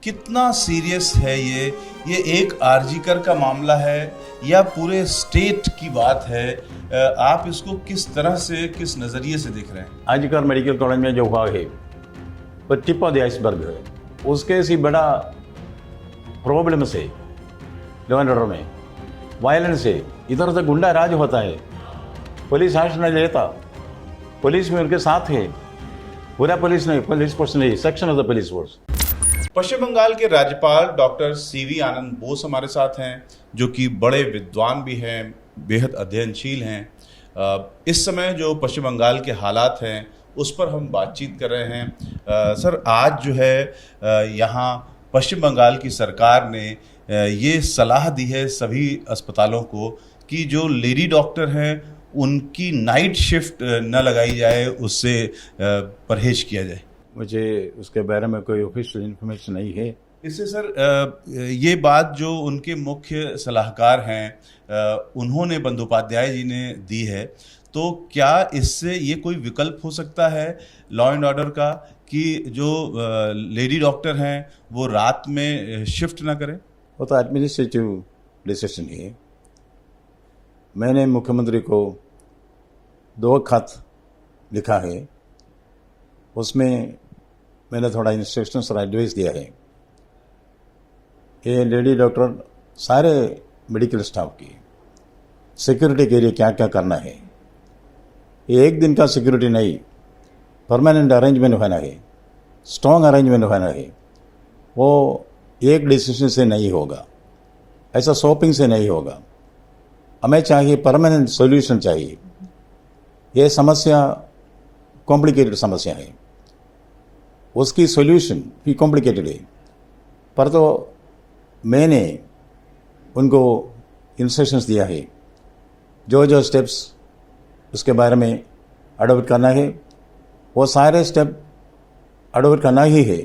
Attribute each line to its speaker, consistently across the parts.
Speaker 1: कितना सीरियस है ये एक आरजीकर का मामला है या पूरे स्टेट की बात है? आप इसको किस तरह से, किस नज़रिए से देख रहे हैं?
Speaker 2: आरजीकर मेडिकल कॉलेज में जो हुआ है वो टिप ऑफ द आइसबर्ग है। उसके से बड़ा प्रॉब्लम से लॉ एंड ऑर्डर में वायलेंस है, इधर उधर गुंडा राज होता है, पुलिस एक्शन नहीं लेता, पुलिस में उनके साथ है, पूरा पुलिस नहीं, पुलिस फोर्स नहीं, section of the police force.
Speaker 1: Paschim Bangal के राज्यपाल डॉक्टर सीवी आनंद बोस हमारे साथ हैं, जो कि बड़े विद्वान भी हैं, बेहद अध्ययनशील हैं। इस समय जो पश्चिम बंगाल के हालात हैं उस पर हम बातचीत कर रहे हैं। सर, आज जो है यहाँ पश्चिम बंगाल की सरकार ने ये सलाह दी है सभी अस्पतालों को कि जो लेडी डॉक्टर हैं उनकी नाइट शिफ्ट न लगाई जाए, उससे परहेज किया जाए।
Speaker 2: मुझे उसके बारे में कोई ऑफिशियल इन्फॉर्मेशन नहीं है।
Speaker 1: इससे सर ये बात जो उनके मुख्य सलाहकार हैं उन्होंने बंदोपाध्याय जी ने दी है, तो क्या इससे ये कोई विकल्प हो सकता है लॉ एंड ऑर्डर का कि जो लेडी डॉक्टर हैं वो रात में शिफ्ट ना करें?
Speaker 2: वो तो एडमिनिस्ट्रेटिव डिसीजन है। मैंने मुख्यमंत्री को 2 खत लिखा है, उसमें मैंने थोड़ा इंस्ट्रक्शंस और एडवाइस दिया है। ये लेडी डॉक्टर सारे मेडिकल स्टाफ की सिक्योरिटी के लिए क्या क्या करना है, ये एक दिन का सिक्योरिटी नहीं, परमानेंट अरेंजमेंट होना है, स्ट्रॉन्ग अरेंजमेंट होना है। वो एक डिसीजन से नहीं होगा, ऐसा शॉपिंग से नहीं होगा। हमें चाहिए परमानेंट सॉल्यूशन चाहिए। ये समस्या कॉम्प्लिकेटेड समस्या है, उसकी सॉल्यूशन भी कॉम्प्लिकेटेड है। पर तो मैंने उनको इंस्ट्रक्शंस दिया है, जो जो स्टेप्स उसके बारे में अडॉप्ट करना है वो सारे स्टेप अडॉप्ट करना ही है।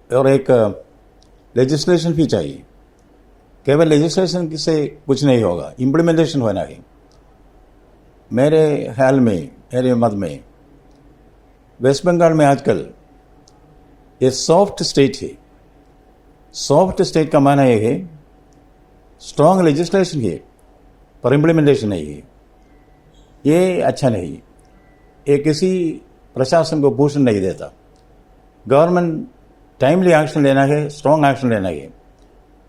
Speaker 2: और एक लेजिस्लेशन भी चाहिए। केवल लेजिस्लेशन से कुछ नहीं होगा, इम्प्लीमेंटेशन होना है। मेरे ख्याल में, मेरे मत में, वेस्ट बंगाल में आजकल ये सॉफ्ट स्टेट है। सॉफ्ट स्टेट का माना यह है स्ट्रॉन्ग लेजिस्लेशन है पर इम्प्लीमेंटेशन नहीं है। ये अच्छा नहीं, ये किसी प्रशासन को भूषण नहीं देता। गवर्नमेंट टाइमली एक्शन लेना है, स्ट्रॉन्ग एक्शन लेना है।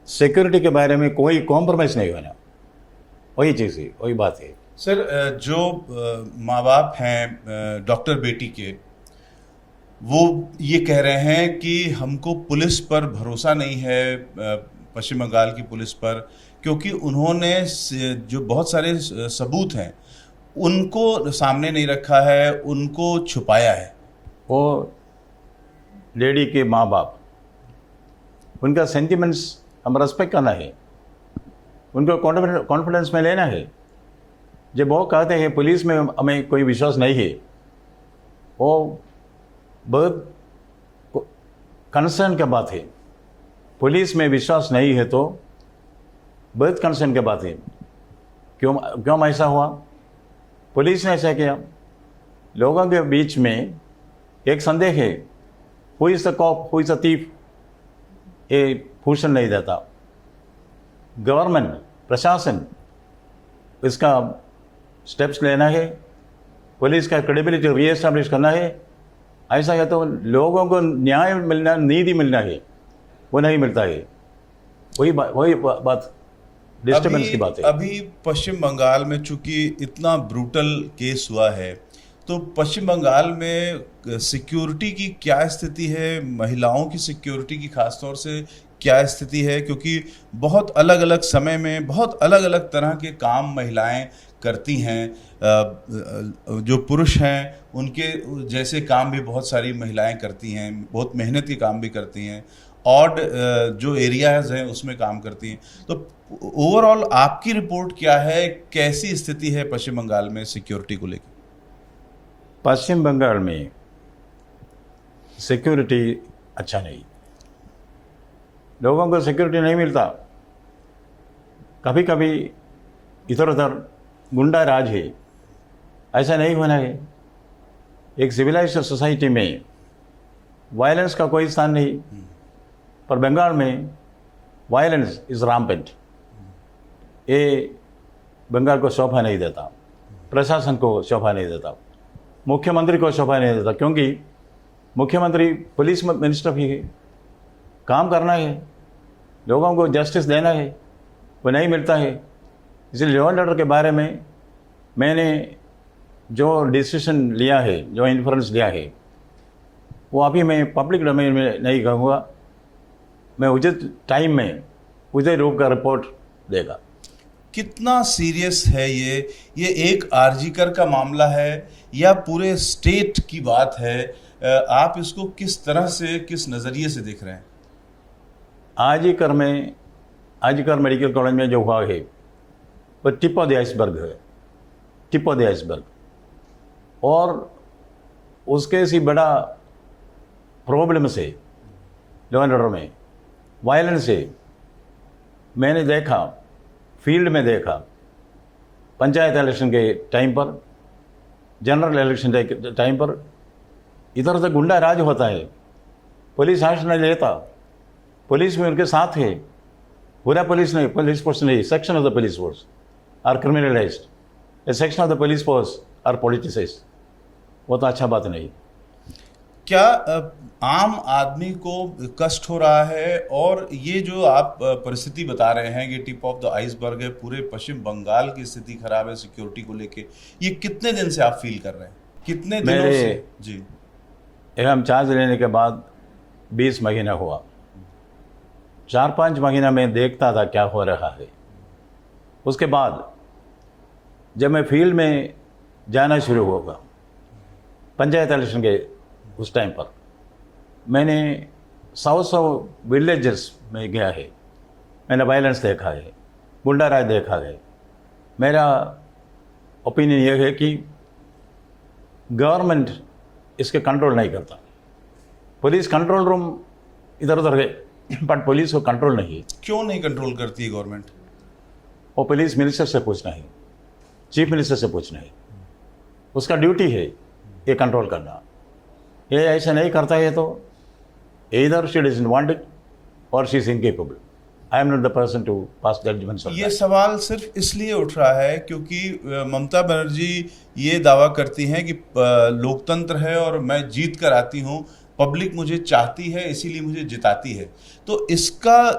Speaker 2: सिक्योरिटी के बारे में कोई कॉम्प्रोमाइज नहीं होना, वही चीज़ है, वही बात है।
Speaker 1: सर, जो माँ बाप हैं डॉक्टर बेटी के, वो ये कह रहे हैं कि हमको पुलिस पर भरोसा नहीं है, पश्चिम बंगाल की पुलिस पर, क्योंकि उन्होंने जो बहुत सारे सबूत हैं उनको सामने नहीं रखा है, उनको छुपाया है।
Speaker 2: वो लेडी के माँ बाप, उनका सेंटिमेंट्स हम रेस्पेक्ट करना है, उनको कॉन्फिडेंस में लेना है। जब वो कहते हैं पुलिस में हमें कोई विश्वास नहीं है, वो बहुत कंसर्न की बात है। पुलिस में विश्वास नहीं है तो बहुत कंसर्न की बात है। क्यों ऐसा हुआ? पुलिस ने ऐसा किया। लोगों के बीच में एक संदेह है, who is the cop, who is the thief, ये भूषण नहीं देता। गवर्नमेंट, प्रशासन, इसका स्टेप्स लेना है, पुलिस का क्रेडिबिलिटी रीएस्टैब्लिश करना है। ऐसा है तो लोगों को न्याय मिलना, नीति मिलना है, वो नहीं मिलता है। वही बात डिस्टर्बेंस की बात है।
Speaker 1: अभी पश्चिम बंगाल में चूंकि इतना ब्रूटल केस हुआ है, तो पश्चिम बंगाल में सिक्योरिटी की क्या स्थिति है, महिलाओं की सिक्योरिटी की खासतौर से क्या स्थिति है? क्योंकि बहुत अलग अलग समय में बहुत अलग अलग तरह के काम महिलाएं करती हैं। जो पुरुष हैं उनके जैसे काम भी बहुत सारी महिलाएं करती हैं, बहुत मेहनत के काम भी करती हैं, ऑड जो एरियाज हैं उसमें काम करती हैं। तो ओवरऑल आपकी रिपोर्ट क्या है, कैसी स्थिति है पश्चिम बंगाल में सिक्योरिटी को लेकर?
Speaker 2: पश्चिम बंगाल में सिक्योरिटी अच्छा नहीं, लोगों को सिक्योरिटी नहीं मिलता। कभी कभी इधर उधर गुंडा राज है, ऐसा नहीं होना है। एक सिविलाइज्ड सोसाइटी में वायलेंस का कोई स्थान नहीं। पर बंगाल में वायलेंस इज रैम्पेंट। ये बंगाल को शोभा नहीं देता, प्रशासन को शोभा नहीं देता, मुख्यमंत्री को शोभा नहीं देता, क्योंकि मुख्यमंत्री पुलिस मिनिस्टर भी है, काम करना है, लोगों को जस्टिस देना है, वो नहीं मिलता है। इसलिए लॉ एंड ऑर्डर के बारे में मैंने जो डिसीजन लिया है, जो इन्फ्लुएंस लिया है, वो अभी मैं पब्लिक डोमेन में नहीं कहूँगा। मैं उचित टाइम में उचित रूप का रिपोर्ट देगा।
Speaker 1: कितना सीरियस है ये एक आरजीकर का मामला है या पूरे स्टेट की बात है? आप इसको किस तरह से, किस नज़रिए से देख रहे हैं?
Speaker 2: आरजीकर मेडिकल कॉलेज में जो हुआ है वो टिप ऑफ द आइसबर्ग है, टिप ऑफ द आइसबर्ग। और उसके से बड़ा प्रॉब्लम से लॉ एंड ऑर्डर में वायलेंस से मैंने देखा, फील्ड में देखा, पंचायत इलेक्शन के टाइम पर, जनरल इलेक्शन के टाइम पर इधर उधर गुंडा राज होता है, पुलिस एक्शन नहीं लेता, पुलिस में उनके साथ है, पूरा पुलिस नहीं, पुलिस फोर्स नहीं, section of the police force are criminalised, a section of the police force are politicised. वो तो अच्छा बात नहीं।
Speaker 1: क्या आम आदमी को कष्ट हो रहा है? और ये जो आप परिस्थिति बता रहे हैं कि टिप ऑफ द आइसबर्ग है, पूरे पश्चिम बंगाल की स्थिति खराब है सिक्योरिटी को लेके, ये कितने दिन से आप फील कर रहे हैं? कितने दिनों से? जी,
Speaker 2: हम चार्ज लेने के बाद 20 महीना हुआ। 4-5 महीना में देखता था क्या हो रहा है। उसके बाद जब मैं फील्ड में जाना शुरू होगा, पंचायत इलेक्शन के उस टाइम पर मैंने 100 विलेजेस में गया है, मैंने वायलेंस देखा है, गुंडा राज देखा है। मेरा ओपिनियन ये है कि गवर्नमेंट इसके कंट्रोल नहीं करता। पुलिस कंट्रोल रूम इधर उधर गए बट पुलिस को कंट्रोल नहीं है।
Speaker 1: क्यों नहीं कंट्रोल करती है गवर्नमेंट?
Speaker 2: वो पुलिस मिनिस्टर से पूछना है, चीफ मिनिस्टर से पूछना है, उसका ड्यूटी है ये कंट्रोल करना। ये ऐसा नहीं करता है तो either she doesn't want it or she is incapable. I am not the person to pass judgments on that.
Speaker 1: ये सवाल सिर्फ इसलिए उठ रहा है क्योंकि ममता बनर्जी ये दावा करती हैं कि लोकतंत्र है और मैं जीत कर आती हूँ, पब्लिक मुझे चाहती है इसीलिए मुझे जिताती है। तो इसका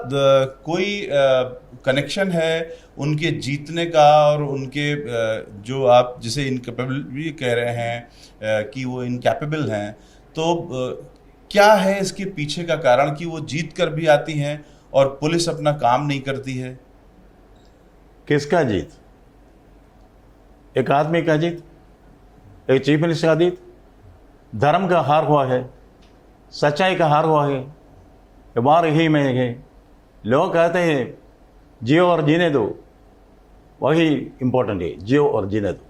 Speaker 1: कोई कनेक्शन है उनके जीतने का और उनके जो आप जिसे इनकेपेबल भी कह रहे हैं कि वो इनकैपेबल हैं, तो क्या है इसके पीछे का कारण कि वो जीत कर भी आती हैं और पुलिस अपना काम नहीं करती है?
Speaker 2: किसका जीत? एक आदमी का जीत, एक चीफ मिनिस्टर का जीत? धर्म का हार हुआ है, सच्चाई का हार हुआ है, बार यही में है। लोग कहते हैं जियो और जीने दो, वही इम्पोर्टेंट है, जियो और जीने दो।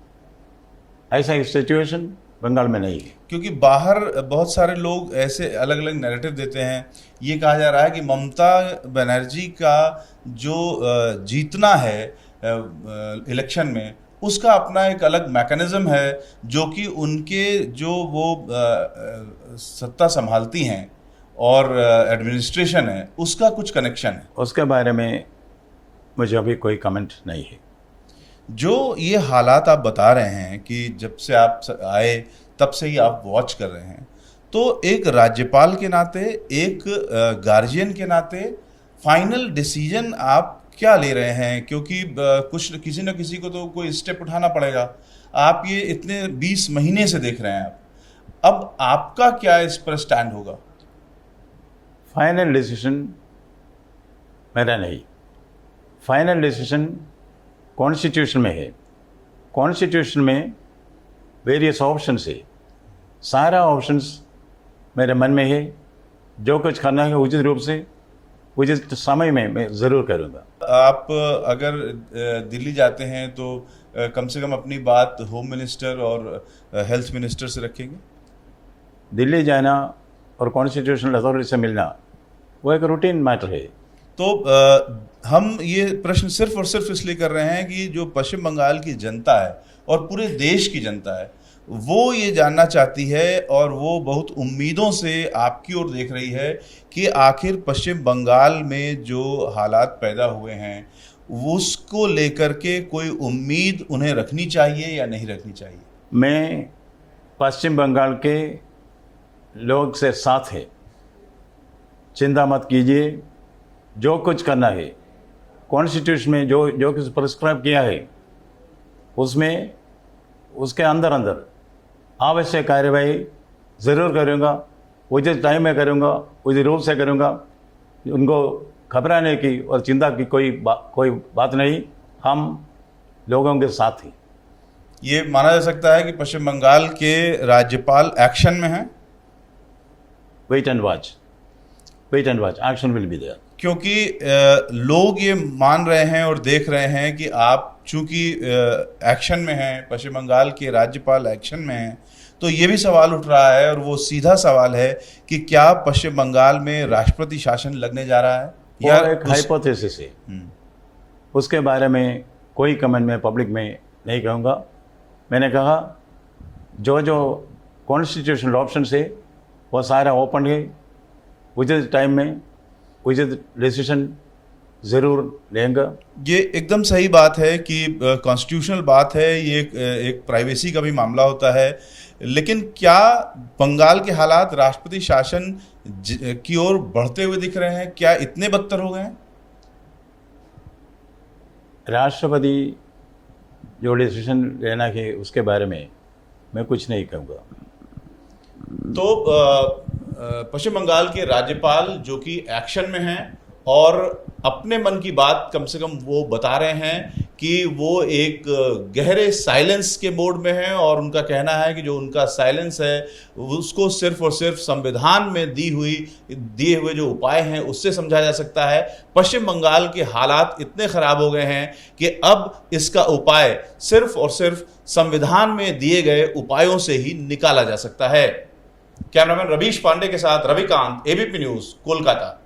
Speaker 2: ऐसा एक सिचुएशन बंगाल में नहीं है।
Speaker 1: क्योंकि बाहर बहुत सारे लोग ऐसे अलग अलग नैरेटिव देते हैं। ये कहा जा रहा है कि ममता बनर्जी का जो जीतना है इलेक्शन में, उसका अपना एक अलग मैकेनिज्म है जो कि उनके जो वो सत्ता संभालती हैं और एडमिनिस्ट्रेशन है, उसका कुछ कनेक्शन है।
Speaker 2: उसके बारे में मुझे अभी कोई कमेंट नहीं है।
Speaker 1: जो ये हालात आप बता रहे हैं कि जब से आप आए तब से ही आप वॉच कर रहे हैं, तो एक राज्यपाल के नाते, एक गार्जियन के नाते फाइनल डिसीजन आप क्या ले रहे हैं? क्योंकि कुछ किसी न किसी को तो कोई स्टेप उठाना पड़ेगा। आप ये इतने 20 महीने से देख रहे हैं आप, अब आपका क्या इस पर स्टैंड होगा?
Speaker 2: फाइनल डिसीजन मेरा नहीं, फाइनल डिसीजन कॉन्स्टिट्यूशन में है। कॉन्स्टिट्यूशन में वेरियस ऑप्शंस है, सारा ऑप्शंस मेरे मन में है। जो कुछ करना है उचित रूप से उचित समय में मैं ज़रूर करूँगा।
Speaker 1: आप अगर दिल्ली जाते हैं तो कम से कम अपनी बात होम मिनिस्टर और हेल्थ मिनिस्टर से रखेंगे?
Speaker 2: दिल्ली जाना और कॉन्स्टिट्यूशनल अथॉरिटी से मिलना वो एक रूटीन मैटर है।
Speaker 1: तो हम ये प्रश्न सिर्फ और सिर्फ इसलिए कर रहे हैं कि जो पश्चिम बंगाल की जनता है और पूरे देश की जनता है, वो ये जानना चाहती है और वो बहुत उम्मीदों से आपकी ओर देख रही है कि आखिर पश्चिम बंगाल में जो हालात पैदा हुए हैं उसको लेकर के कोई उम्मीद उन्हें रखनी चाहिए या नहीं रखनी चाहिए।
Speaker 2: मैं पश्चिम बंगाल के लोग से साथ है, चिंता मत कीजिए। जो कुछ करना है कॉन्स्टिट्यूशन में जो जो कुछ प्रिस्क्राइब किया है उसमें उसके अंदर अंदर आवश्यक कार्यवाही ज़रूर करूँगा, उचित टाइम में करूँगा, उचित रूप से करूँगा। उनको घबराने की और चिंता की कोई बात नहीं, हम लोगों के साथ ही।
Speaker 1: ये माना जा सकता है कि पश्चिम बंगाल के राज्यपाल एक्शन में हैं।
Speaker 2: Wait and watch, action will be there.
Speaker 1: क्योंकि लोग ये मान रहे हैं और देख रहे हैं कि आप चूंकि एक्शन में हैं, पश्चिम बंगाल के राज्यपाल एक्शन में हैं, तो ये भी सवाल उठ रहा है और वो सीधा सवाल है कि क्या पश्चिम बंगाल में राष्ट्रपति शासन लगने जा रहा है
Speaker 2: या एक हाइपोथेसिस है, उसके बारे में कोई कमेंट मैं पब्लिक में नहीं कहूँगा। मैंने कहा जो जो कॉन्स्टिट्यूशनल ऑप्शन है वो सारा ओपन है, उचित टाइम में उचित डिसीजन ज़रूर लेंगे।
Speaker 1: ये एकदम सही बात है कि कॉन्स्टिट्यूशनल बात है, ये एक प्राइवेसी का भी मामला होता है। लेकिन क्या बंगाल के हालात राष्ट्रपति शासन की ओर बढ़ते हुए दिख रहे हैं? क्या इतने बदतर हो गए हैं?
Speaker 2: राष्ट्रपति जो डिसीजन लेना है उसके बारे में मैं कुछ नहीं कहूँगा।
Speaker 1: तो पश्चिम बंगाल के राज्यपाल जो कि एक्शन में हैं और अपने मन की बात कम से कम वो बता रहे हैं कि वो एक गहरे साइलेंस के मोड में हैं और उनका कहना है कि जो उनका साइलेंस है उसको सिर्फ और सिर्फ संविधान में दिए हुए जो उपाय हैं उससे समझा जा सकता है। पश्चिम बंगाल के हालात इतने ख़राब हो गए हैं कि अब इसका उपाय सिर्फ और सिर्फ संविधान में दिए गए उपायों से ही निकाला जा सकता है। कैमरामैन रवीश पांडे के साथ रविकांत, एबीपी न्यूज़, कोलकाता।